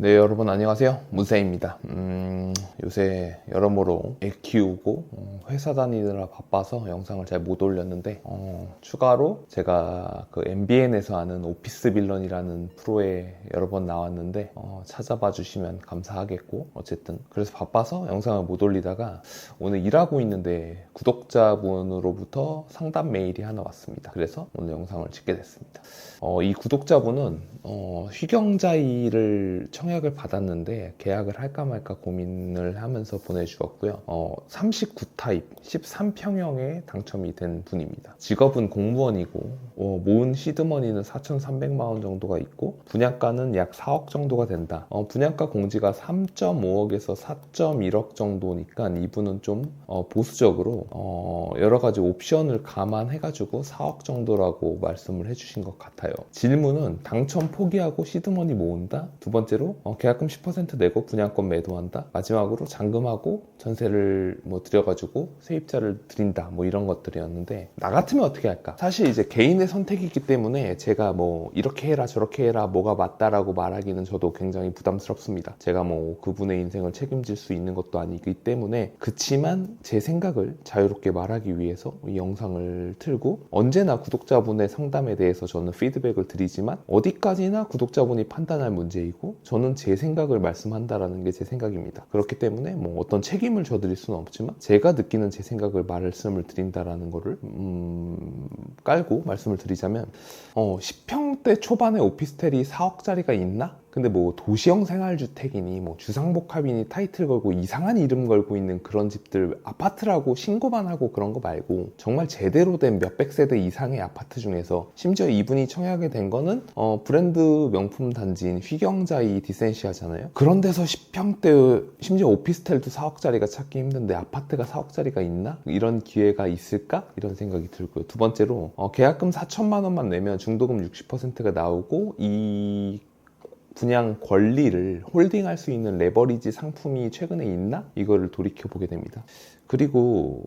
네, 여러분 안녕하세요. 문세입니다. 요새 여러모로 애 키우고 회사 다니느라 바빠서 영상을 잘 못 올렸는데 추가로 제가 그 MBN에서 하는 오피스 빌런이라는 프로에 여러 번 나왔는데 찾아봐 주시면 감사하겠고, 어쨌든 그래서 바빠서 영상을 못 올리다가 오늘 일하고 있는데 구독자분으로부터 상담 메일이 하나 왔습니다. 그래서 오늘 영상을 찍게 됐습니다. 이 구독자분은 휘경자이를 청약을 받았는데 계약을 할까 말까 고민을 하면서 보내주었고요. 39타입 13평형에 당첨이 된 분입니다. 직업은 공무원이고 모은 시드머니는 4,300만 원 정도가 있고 분양가는 약 4억 정도가 된다. 분양가 공지가 3.5억에서 4.1억 정도니까 이분은 좀 보수적으로 여러 가지 옵션을 감안해가지고 4억 정도라고 말씀을 해주신 것 같아요. 질문은 당첨 포기하고 시드머니 모은다. 두 번째로 계약금 10% 내고 분양권 매도한다. 마지막으로 잔금하고 전세를 들여가지고 세입자를 드린다. 이런 것들이었는데, 나 같으면 어떻게 할까? 사실 이제 개인의 선택이기 때문에 제가 이렇게 해라 저렇게 해라 뭐가 맞다라고 말하기는 저도 굉장히 부담스럽습니다. 제가 그분의 인생을 책임질 수 있는 것도 아니기 때문에, 그치만 제 생각을 자유롭게 말하기 위해서 이 영상을 틀고, 언제나 구독자분의 상담에 대해서 저는 피드백을 드리지만 어디까지나 구독자분이 판단할 문제이고, 저는 제 생각을 말씀한다라는 게 제 생각입니다. 그렇기 때문에 어떤 책임을 져드릴 수는 없지만 제가 느끼는 제 생각을 말씀을 드린다라는 거를 깔고 말씀을 드리자면, 10평대 초반에 오피스텔이 4억짜리가 있나? 근데 도시형 생활주택이니 주상복합이니 타이틀 걸고 이상한 이름 걸고 있는 그런 집들, 아파트라고 신고만 하고 그런 거 말고 정말 제대로 된 몇백 세대 이상의 아파트 중에서, 심지어 이분이 청약에 된 거는 브랜드 명품 단지인 휘경자이 디센시아잖아요. 그런 데서 10평대, 심지어 오피스텔도 4억짜리가 찾기 힘든데 아파트가 4억짜리가 있나? 이런 기회가 있을까? 이런 생각이 들고요. 두 번째로 계약금 4천만 원만 내면 중도금 60%가 나오고, 이 분양 권리를 홀딩할 수 있는 레버리지 상품이 최근에 있나? 이거를 돌이켜보게 됩니다. 그리고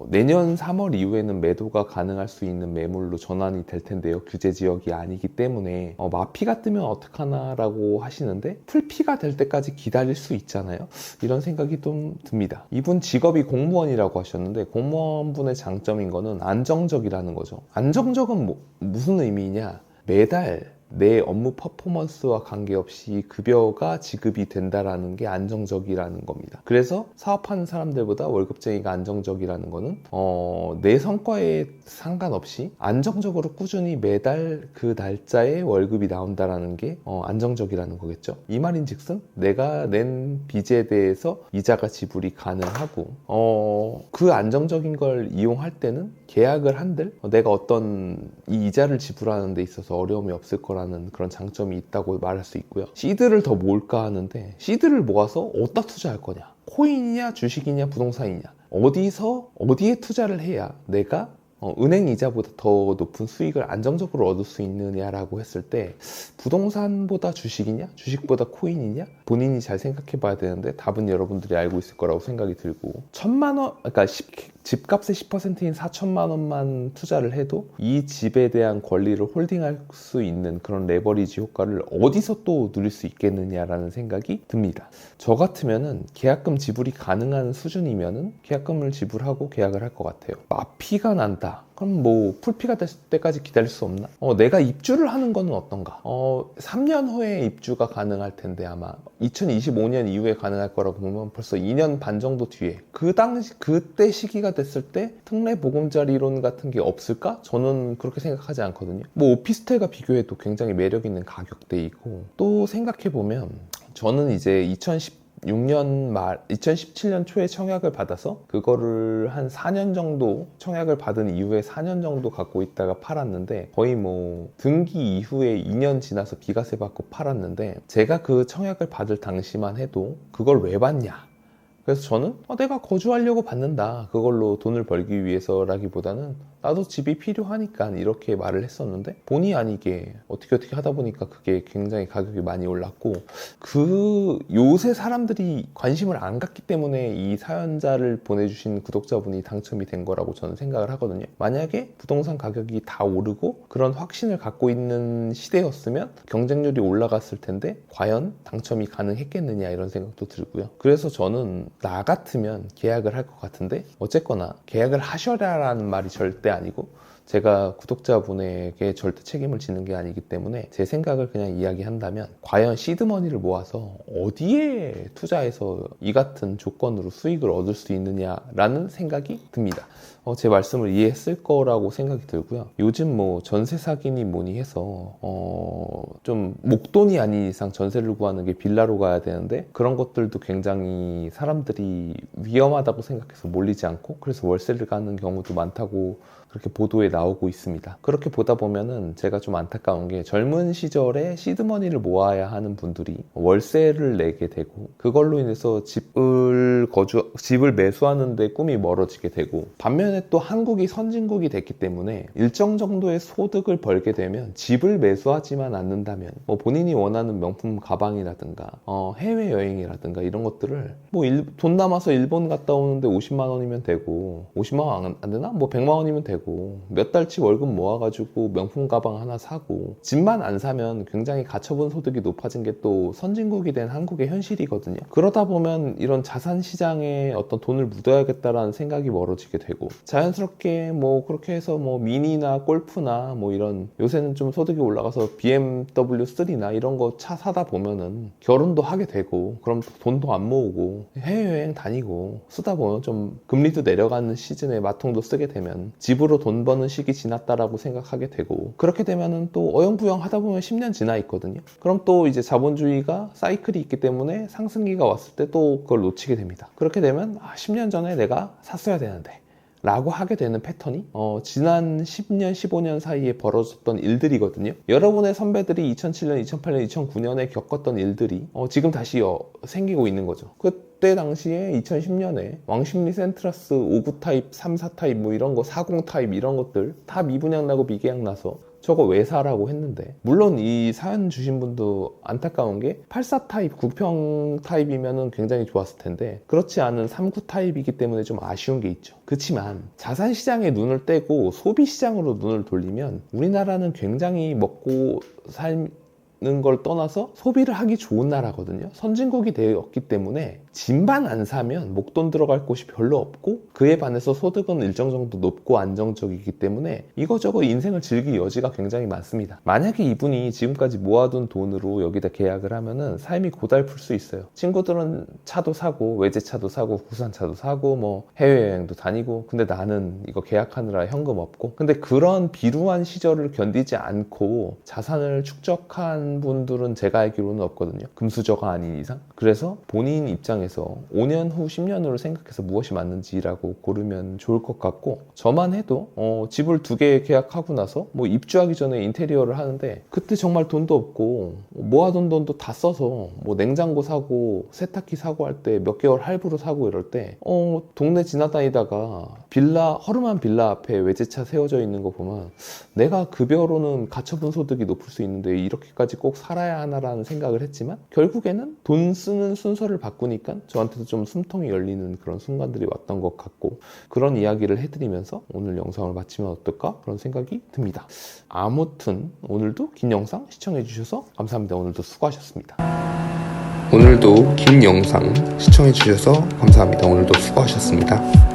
내년 3월 이후에는 매도가 가능할 수 있는 매물로 전환이 될 텐데요. 규제 지역이 아니기 때문에 마피가 뜨면 어떡하나 라고 하시는데, 풀피가 될 때까지 기다릴 수 있잖아요. 이런 생각이 좀 듭니다. 이분 직업이 공무원이라고 하셨는데, 공무원분의 장점인 거는 안정적이라는 거죠. 안정적은 무슨 의미냐? 매달 내 업무 퍼포먼스와 관계없이 급여가 지급이 된다라는 게 안정적이라는 겁니다. 그래서 사업하는 사람들보다 월급쟁이가 안정적이라는 거는 내 성과에 상관없이 안정적으로 꾸준히 매달 그 날짜에 월급이 나온다라는 게 안정적이라는 거겠죠. 이 말인즉슨 내가 낸 빚에 대해서 이자가 지불이 가능하고, 그 안정적인 걸 이용할 때는 계약을 한들 내가 어떤 이 이자를 지불하는 데 있어서 어려움이 없을 거라는 그런 장점이 있다고 말할 수 있고요. 시드를 더 모을까 하는데, 시드를 모아서 어디다 투자할 거냐? 코인이냐 주식이냐 부동산이냐? 어디에 투자를 해야 내가 은행 이자보다 더 높은 수익을 안정적으로 얻을 수 있느냐라고 했을 때, 부동산보다 주식이냐 주식보다 코인이냐, 본인이 잘 생각해 봐야 되는데 답은 여러분들이 알고 있을 거라고 생각이 들고, 1,000만 원, 그러니까 집값의 10%인 4천만 원만 투자를 해도 이 집에 대한 권리를 홀딩할 수 있는 그런 레버리지 효과를 어디서 또 누릴 수 있겠느냐라는 생각이 듭니다. 저 같으면은 계약금 지불이 가능한 수준이면은 계약금을 지불하고 계약을 할 것 같아요. 마피가 난다. 그럼 풀피가 될 때까지 기다릴 수 없나? 내가 입주를 하는 거는 어떤가? 3년 후에 입주가 가능할 텐데, 아마 2025년 이후에 가능할 거라고 보면 벌써 2년 반 정도 뒤에, 그때 시기가 됐을 때 특례 보금자리 이론 같은 게 없을까? 저는 그렇게 생각하지 않거든요. 오피스텔과 비교해도 굉장히 매력 있는 가격대이고, 또 생각해보면 저는 이제 2017년 초에 청약을 받아서 그거를 한 4년 정도, 청약을 받은 이후에 4년 정도 갖고 있다가 팔았는데, 거의 등기 이후에 2년 지나서 비과세 받고 팔았는데, 제가 그 청약을 받을 당시만 해도 그걸 왜 받냐? 그래서 저는 내가 거주하려고 받는다, 그걸로 돈을 벌기 위해서라기보다는 나도 집이 필요하니까 이렇게 말을 했었는데 본의 아니게 어떻게 하다 보니까 그게 굉장히 가격이 많이 올랐고, 그 요새 사람들이 관심을 안 갖기 때문에 이 사연자를 보내주신 구독자분이 당첨이 된 거라고 저는 생각을 하거든요. 만약에 부동산 가격이 다 오르고 그런 확신을 갖고 있는 시대였으면 경쟁률이 올라갔을 텐데 과연 당첨이 가능했겠느냐 이런 생각도 들고요. 그래서 저는 나 같으면 계약을 할 것 같은데, 어쨌거나 계약을 하셔라라는 말이 절대 아니고 제가 구독자분에게 절대 책임을 지는 게 아니기 때문에 제 생각을 그냥 이야기한다면, 과연 시드머니를 모아서 어디에 투자해서 이 같은 조건으로 수익을 얻을 수 있느냐라는 생각이 듭니다. 제 말씀을 이해했을 거라고 생각이 들고요. 요즘 뭐 전세 사기니 뭐니 해서 좀 목돈이 아닌 이상 전세를 구하는 게 빌라로 가야 되는데, 그런 것들도 굉장히 사람들이 위험하다고 생각해서 몰리지 않고 그래서 월세를 가는 경우도 많다고 그렇게 보도에 나오고 있습니다. 그렇게 보다 보면은 제가 좀 안타까운 게, 젊은 시절에 시드머니를 모아야 하는 분들이 월세를 내게 되고 그걸로 인해서 집을 매수하는데 꿈이 멀어지게 되고, 반면에 또 한국이 선진국이 됐기 때문에 일정 정도의 소득을 벌게 되면 집을 매수하지만 않는다면 뭐 본인이 원하는 명품 가방이라든가 해외여행이라든가 이런 것들을 뭐 돈 남아서 일본 갔다 오는데 50만 원이면 되고, 50만 원 안 되나? 뭐 100만 원이면 되고, 몇 달치 월급 모아가지고 명품 가방 하나 사고, 집만 안 사면 굉장히 가처분 소득이 높아진 게 또 선진국이 된 한국의 현실이거든요. 그러다 보면 이런 자산 시장에 어떤 돈을 묻어야겠다라는 생각이 멀어지게 되고, 자연스럽게 뭐 그렇게 해서 뭐 미니나 골프나 뭐 이런, 요새는 좀 소득이 올라가서 BMW 3나 이런 거 차 사다 보면은 결혼도 하게 되고, 그럼 돈도 안 모으고 해외여행 다니고 쓰다 보면 좀 금리도 내려가는 시즌에 마통도 쓰게 되면 집으로 돈 버는 시기 지났다라고 생각하게 되고, 그렇게 되면은 또 어영부영 하다 보면 10년 지나 있거든요. 그럼 또 이제 자본주의가 사이클이 있기 때문에 상승기가 왔을 때 또 그걸 놓치게 됩니다. 그렇게 되면 10년 전에 내가 샀어야 되는데 라고 하게 되는 패턴이 지난 10년, 15년 사이에 벌어졌던 일들이거든요. 여러분의 선배들이 2007년, 2008년, 2009년에 겪었던 일들이 지금 다시 생기고 있는 거죠. 그때 당시에 2010년에 왕십리 센트라스 59 타입, 34 타입 뭐 이런 거, 40 타입 이런 것들 다 미분양 나고 미계약 나서 저거 왜 사라고 했는데, 물론 이 사연 주신 분도 안타까운 게 84 타입, 9평 타입이면은 굉장히 좋았을 텐데 그렇지 않은 39 타입이기 때문에 좀 아쉬운 게 있죠. 그렇지만 자산 시장에 눈을 떼고 소비 시장으로 눈을 돌리면 우리나라는 굉장히 먹고 살는 걸 떠나서 소비를 하기 좋은 나라거든요. 선진국이 되었기 때문에 집만 안 사면 목돈 들어갈 곳이 별로 없고, 그에 반해서 소득은 일정 정도 높고 안정적이기 때문에 이거저거 인생을 즐길 여지가 굉장히 많습니다. 만약에 이분이 지금까지 모아둔 돈으로 여기다 계약을 하면은 삶이 고달플 수 있어요. 친구들은 차도 사고 외제차도 사고 국산차도 사고 뭐 해외여행도 다니고, 근데 나는 이거 계약하느라 현금 없고, 근데 그런 비루한 시절을 견디지 않고 자산을 축적한 분들은 제가 알기로는 없거든요. 금수저가 아닌 이상. 그래서 본인 입장에서 5년 후 10년으로 생각해서 무엇이 맞는지라고 고르면 좋을 것 같고, 저만 해도 집을 2개 계약하고 나서 뭐 입주하기 전에 인테리어를 하는데, 그때 정말 돈도 없고 모아둔 돈도 다 써서 뭐 냉장고 사고 세탁기 사고 할 때 몇 개월 할부로 사고 이럴 때 동네 지나다니다가 허름한 빌라 앞에 외제차 세워져 있는 거 보면 내가 급여로는 가처분 소득이 높을 수 있는데 이렇게까지 꼭 살아야 하나라는 생각을 했지만, 결국에는 돈 쓰는 순서를 바꾸니까 저한테도 좀 숨통이 열리는 그런 순간들이 왔던 것 같고, 그런 이야기를 해드리면서 오늘 영상을 마치면 어떨까 그런 생각이 듭니다. 아무튼 오늘도 긴 영상 시청해주셔서 감사합니다. 오늘도 수고하셨습니다. 오늘도 긴 영상 시청해주셔서 감사합니다. 오늘도 수고하셨습니다.